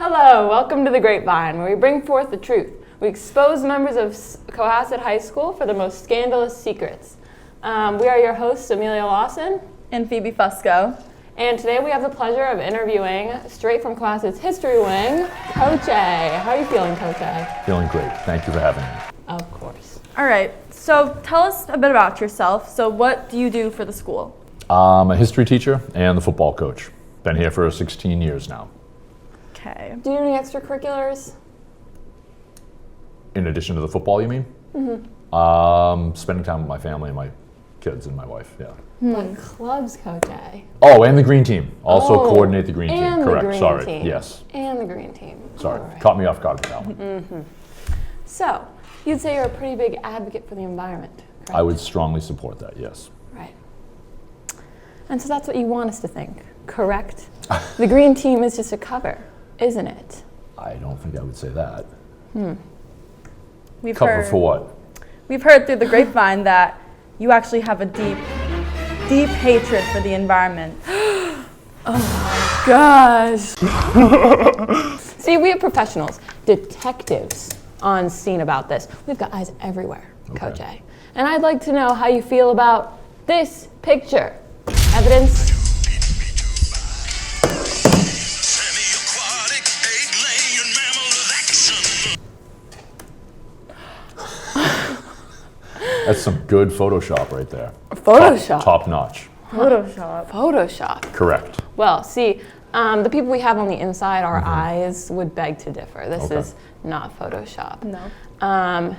Hello, welcome to the Grapevine, where we bring forth the truth. We expose members of Cohasset High School for the most scandalous secrets. We are your hosts, Amelia Lawson and Phoebe Fusco. And today we have the pleasure of interviewing, straight from Cohasset's history wing, Coach A. How are you feeling, Coach A? Feeling great. Thank you for having me. Of course. All right, so tell us a bit about yourself. So what do you do for the school? I'm a history teacher and the football coach. Been here for 16 years now. Okay. Do you do any extracurriculars? In addition to the football, you mean? Mm-hmm. Spending time with my family and my kids and my wife, yeah. What clubs, Coach A? Oh, and the green team. Also coordinate the green team. Correct, the green sorry. team. Yes. And the green team. Sorry, All right. caught me off guard with that one. So, you'd say you're a pretty big advocate for the environment, correct? I would strongly support that, yes. Right. And so that's what you want us to think, correct? The green team is just a cover, isn't it? I don't think I would say that. We've Cover heard, for what? We've heard through the grapevine that you actually have a deep hatred for the environment. Oh my gosh. See, we have professionals, detectives on scene about this. We've got eyes everywhere, Coach A. And I'd like to know how you feel about this picture. Evidence. That's some good Photoshop right there. Photoshop. Top notch. Photoshop. Photoshop. Correct. Well, see, the people we have on the inside, our eyes, would beg to differ. This is not Photoshop. No.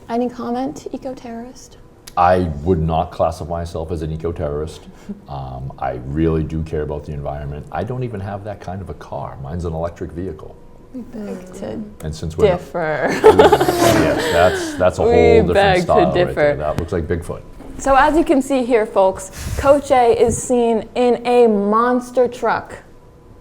Any comment, eco-terrorist? I would not classify myself as an eco-terrorist. I really do care about the environment. I don't even have that kind of a car. Mine's an electric vehicle. We beg to And since we're differ. yes, that's a whole We different beg to style right differ. there. That looks like Bigfoot. So as you can see here, folks, Coach A is seen in a monster truck,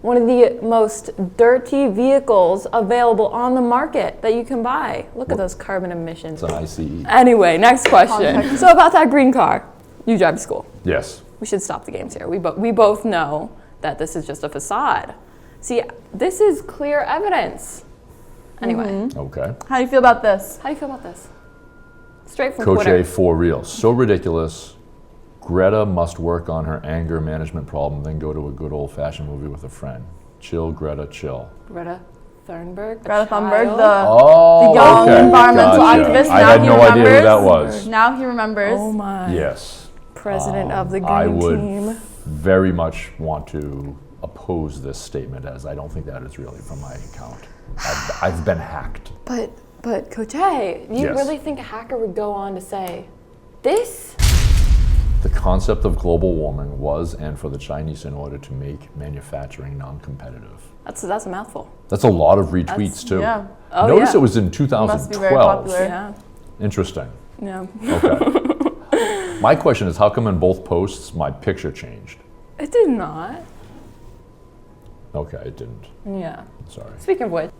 one of the most dirty vehicles available on the market that you can buy. Look at those carbon emissions. It's an ICE. Anyway, next question. So about that green car, you drive to school. Yes. We should stop the games here. We both know that this is just a facade. See, this is clear evidence. Anyway, Okay. How do you feel about this? how do you feel about this? Straight from Coach Twitter. A for real. So ridiculous. Greta must work on her anger management problem, then go to a good old-fashioned movie with a friend. Chill, Greta, chill. Greta Thunberg. Greta Thunberg, Oh, the young okay. environmental Gotcha. activist. I Now had he no idea who remembers. that was. Now he remembers. Oh my. Yes. President of the I green would team. very much want to oppose this statement, as I don't think that is really from my account. I've been hacked. But Coach A, you Yes. really think a hacker would go on to say this? The concept of global warming was and for the Chinese in order to make manufacturing non-competitive. That's a mouthful. That's a lot of retweets too. Yeah. Oh, Notice yeah. it was in Must be very 2012. popular. Yeah. Interesting. Yeah. Okay. My question is, how come in both posts my picture changed? It did not. Okay, it didn't. Yeah. Sorry. Speaking of which,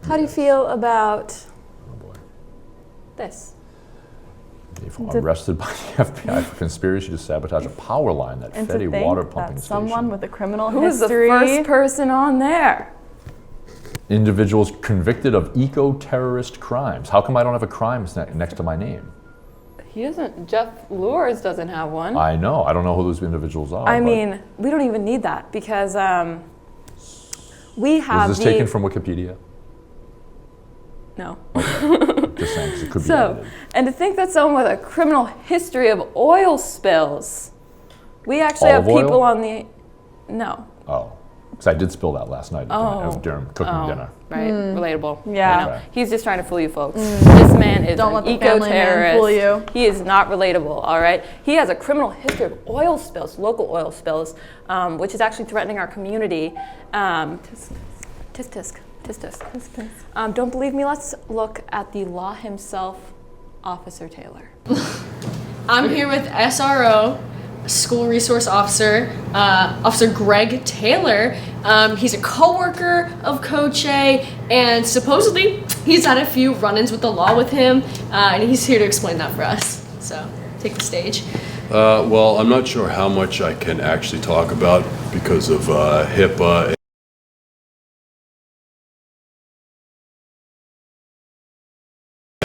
how do you feel about Oh boy. this? If arrested by the FBI for conspiracy to sabotage a power line that And fed to a think water pumping that someone station. with a criminal Who was the history. first person on there? Individuals convicted of eco-terrorist crimes. How come I don't have a crime next to my name? He doesn't. Jeff Lures doesn't have one. I know. I don't know who those individuals are. I but mean, we don't even need that because we have was this taken from Wikipedia? No. Just saying, 'cause it could be So, edited. and to think that someone with a criminal history of oil spills, we actually have Olive oil? people on the, no, Oh, because I did spill that last night during cooking dinner. right, relatable. Yeah. I know. Okay. He's just trying to fool you folks. This man is Don't an let the family man eco-terrorist. fool you. He is not relatable, all right? He has a criminal history of oil spills, local oil spills, which is actually threatening our community. Tisk tisk. Don't believe me? Let's look at the law himself, Officer Taylor. I'm here with SRO, School Resource Officer, Officer Greg Taylor. He's a co-worker of Coach A, and supposedly he's had a few run-ins with the law with him, and he's here to explain that for us. So, take the stage. Well, I'm not sure how much I can actually talk about because of HIPAA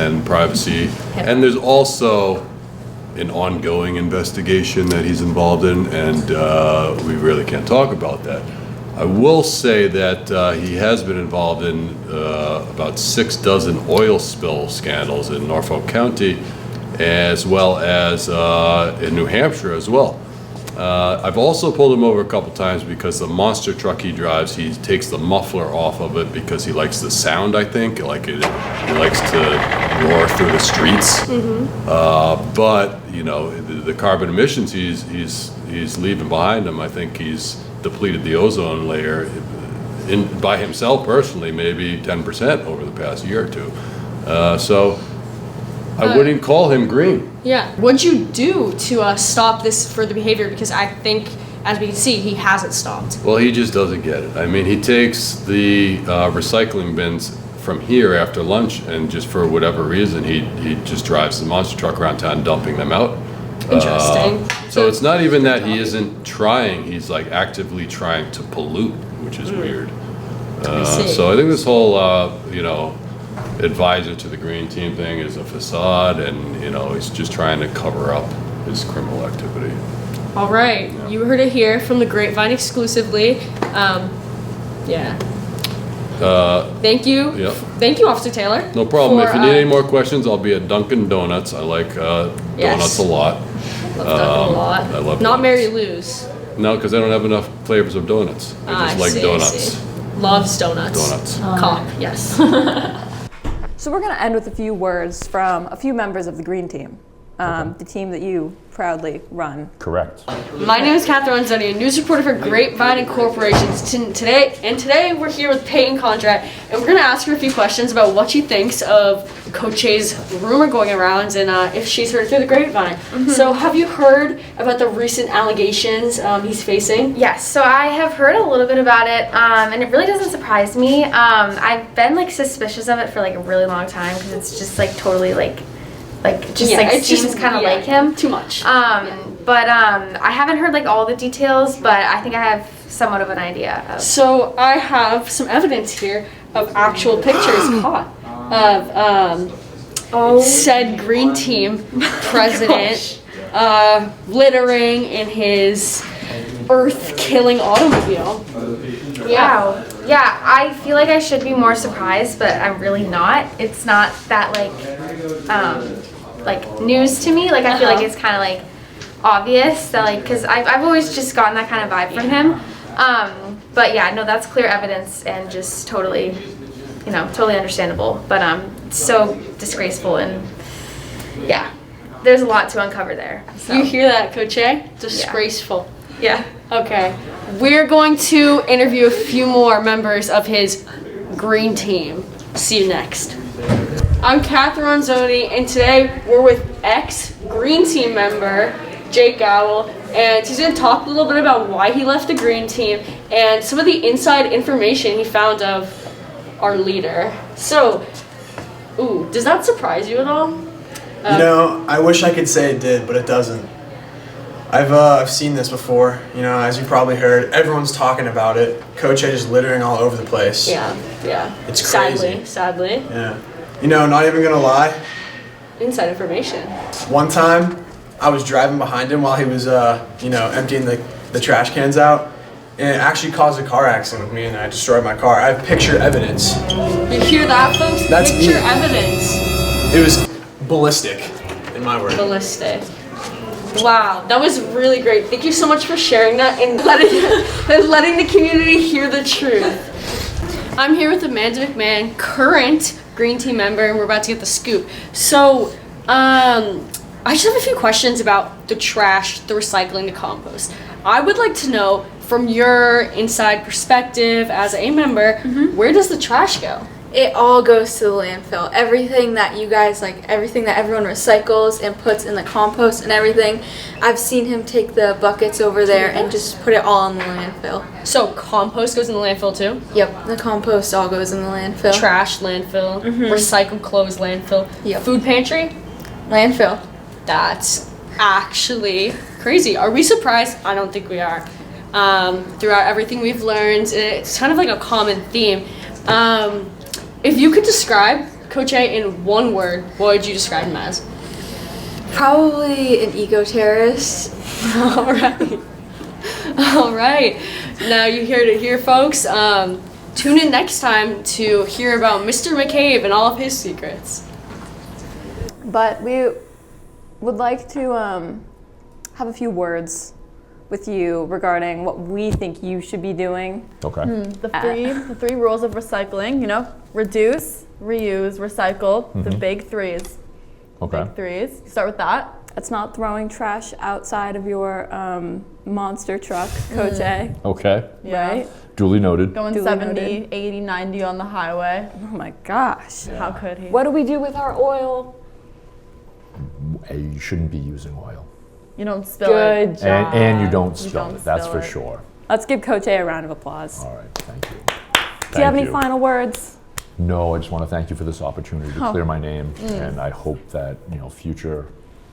and privacy. And there's also an ongoing investigation that he's involved in, and we really can't talk about that. I will say that he has been involved in about 6 dozen oil spill scandals in Norfolk County, as well as in New Hampshire as well. I've also pulled him over a couple times because the monster truck he drives, he takes the muffler off of it because he likes the sound, I think. He likes to roar through the streets. But, you know, the carbon emissions he's leaving behind him, I think he's depleted the ozone layer by himself personally, maybe 10% over the past year or two. So I wouldn't call him green. Yeah. What'd you do to stop this further behavior? Because I think, as we can see, he hasn't stopped. Well, he just doesn't get it. I mean, he takes the recycling bins from here after lunch, and just for whatever reason, he just drives the monster truck around town dumping them out. Interesting. So it's not even that he isn't trying, he's like actively trying to pollute, which is weird. see. So I think this whole, you know, advisor to the green team thing is a facade, and, you know, he's just trying to cover up his criminal activity. All right. You heard it here from the Grapevine exclusively. Yeah. Thank you. Yep. Thank you, Officer Taylor. No problem. for, If you need any more questions, I'll be at Dunkin' Donuts. I like Yes. donuts a lot. Love Dunkin' a lot. I love Not donuts. Mary Lou's. No, because I don't have enough flavors of donuts. I just like see, donuts. see. Loves donuts. Donuts. Cop, yes. So we're going to end with a few words from a few members of the Green Team, the team that you proudly run. Correct. My name is Katherine Ronzoni, a news reporter for Grapevine and Corporations. Today we're here with Peyton Conrad, and we're going to ask her a few questions about what she thinks of Coach A's rumor going around and if she's heard it through the grapevine. So have you heard about the recent allegations he's facing? Yes, so I have heard a little bit about it, and it really doesn't surprise me. I've been like suspicious of it for like a really long time because it's just like totally like it seems kind of like him. Too much. But I haven't heard like all the details, but I think I have somewhat of an idea of. So I have some evidence here of actual pictures caught of said green team president littering in his earth-killing automobile. Wow. Yeah, I feel like I should be more surprised, but I'm really not. It's not that like news to me. Like I feel like it's kind of like obvious that like because I've always just gotten that kind of vibe from him. But yeah, no, that's clear evidence and just totally, totally understandable. But it's so disgraceful and yeah, there's a lot to uncover there. So. You hear that, Coach A? Disgraceful. Yeah. Okay. We're going to interview a few more members of his green team. See you next. I'm Katherine Ronzoni, and today we're with ex-green team member Jake Gowell, and he's going to talk a little bit about why he left the green team and some of the inside information he found of our leader. So, does that surprise you at all? I wish I could say it did, but it doesn't. I've seen this before, as you probably heard. Everyone's talking about it. Coach A is littering all over the place. Yeah. It's crazy. Sadly. Yeah. Not even gonna lie. Inside information. One time, I was driving behind him while he was, emptying the trash cans out, and it actually caused a car accident with me, and I destroyed my car. I have picture evidence. You hear that, folks? That's Picture me. evidence. It was ballistic, in my word. Ballistic. Wow, that was really great. Thank you so much for sharing that and letting the community hear the truth. I'm here with Amanda McMahon, current Green Team member, and we're about to get the scoop. So, I just have a few questions about the trash, the recycling, the compost. I would like to know, from your inside perspective as a member, where does the trash go? It all goes to the landfill. Everything that you guys everything that everyone recycles and puts in the compost and everything, I've seen him take the buckets over there and just put it all in the landfill. So compost goes in the landfill too? Yep, the compost all goes in the landfill. Trash, landfill. Recycled clothes, landfill. Yep. Food pantry? Landfill. That's actually crazy. Are we surprised? I don't think we are. Throughout everything we've learned, it's kind of like a common theme. If you could describe Coach A in one word, what would you describe him as? Probably an eco-terrorist. All right. All right. Now you heard it here, folks. Tune in next time to hear about Mr. McCabe and all of his secrets. But we would like to have a few words with you regarding what we think you should be doing. Okay. The three rules of recycling, reduce, reuse, recycle, the big threes. Okay. Big threes. Start with that. It's not throwing trash outside of your monster truck, Coach A. Okay. Yeah. Right? Duly noted. Going Duly 70, noted. 80, 90 on the highway. Oh my gosh. How could he? What do we do with our oil? You shouldn't be using oil. You don't spill it. Good job. And you don't spill don't it, that's spill for it. sure. Let's give Coach A a round of applause. All right, thank you. Do you have any final words? No, I just want to thank you for this opportunity to clear my name, and I hope that future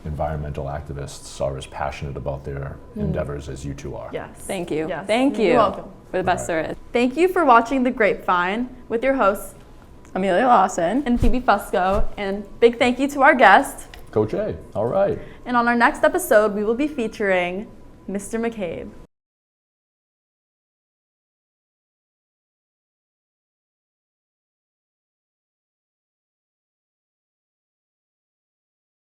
environmental activists are as passionate about their endeavors as you two are. Yes. Thank you. Yes. Thank you. You're welcome. For the best there is. Thank you for watching The Grapevine with your hosts, Amelia Lawson. and Phoebe Fusco. And big thank you to our guest. Coach A, all right. And on our next episode, we will be featuring Mr. McCabe.